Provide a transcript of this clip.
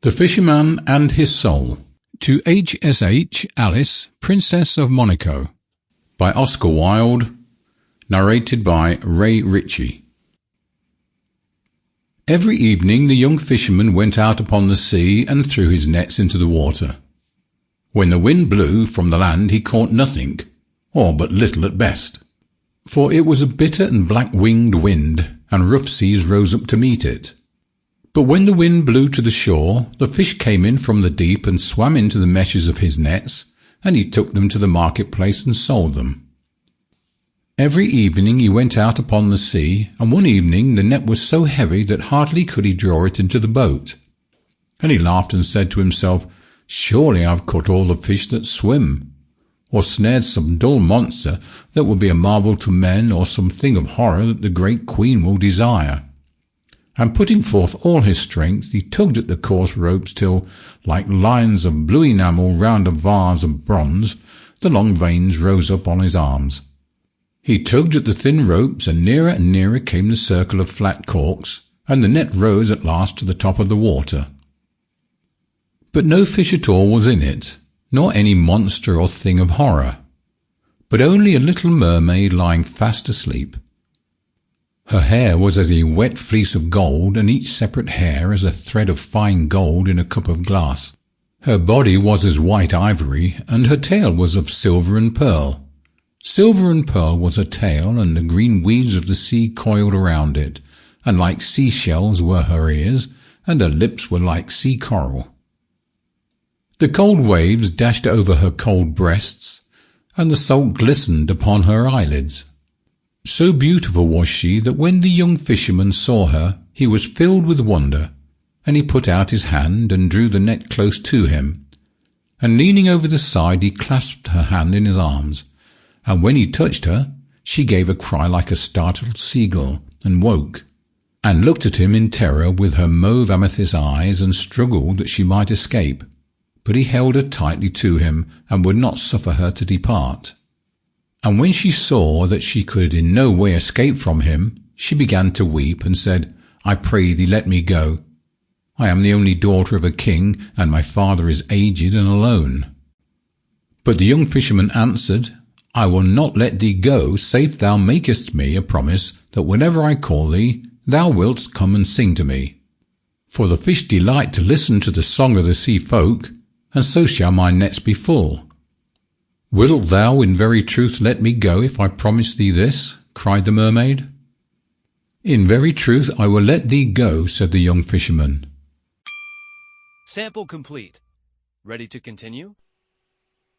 The Fisherman and His Soul. To H.S.H. Alice, Princess of Monaco. By Oscar Wilde. Narrated by Ray Ritchie. Every evening the young fisherman went out upon the sea and threw his nets into the water. When the wind blew from the land he caught nothing, or but little at best. For it was a bitter and black-winged wind, and rough seas rose up to meet it. But when the wind blew to the shore, the fish came in from the deep and swam into the meshes of his nets, and he took them to the marketplace and sold them. Every evening he went out upon the sea, and one evening the net was so heavy that hardly could he draw it into the boat. And he laughed and said to himself, "Surely I've caught all the fish that swim, or snared some dull monster that will be a marvel to men, or some thing of horror that the great queen will desire." And putting forth all his strength, he tugged at the coarse ropes till, like lines of blue enamel round a vase of bronze, the long veins rose up on his arms. He tugged at the thin ropes, and nearer came the circle of flat corks, and the net rose at last to the top of the water. But no fish at all was in it, nor any monster or thing of horror, but only a little mermaid lying fast asleep. Her hair was as a wet fleece of gold, and each separate hair as a thread of fine gold in a cup of glass. Her body was as white ivory, and her tail was of silver and pearl. Silver and pearl was her tail, and the green weeds of the sea coiled around it, and like sea-shells were her ears, and her lips were like sea coral. The cold waves dashed over her cold breasts, and the salt glistened upon her eyelids. So beautiful was she that when the young fisherman saw her, he was filled with wonder, and he put out his hand and drew the net close to him. And leaning over the side, he clasped her hand in his arms, and when he touched her, she gave a cry like a startled seagull, and woke, and looked at him in terror with her mauve amethyst eyes, and struggled that she might escape. But he held her tightly to him, and would not suffer her to depart. And when she saw that she could in no way escape from him, she began to weep, and said, "I pray thee, let me go. I am the only daughter of a king, and my father is aged and alone." But the young fisherman answered, "I will not let thee go, save thou makest me a promise that whenever I call thee, thou wilt come and sing to me. For the fish delight to listen to the song of the sea folk, and so shall my nets be full." "Wilt thou in very truth let me go if I promise thee this?" cried the mermaid. "In very truth I will let thee go," said the young fisherman. Sample complete. Ready to continue?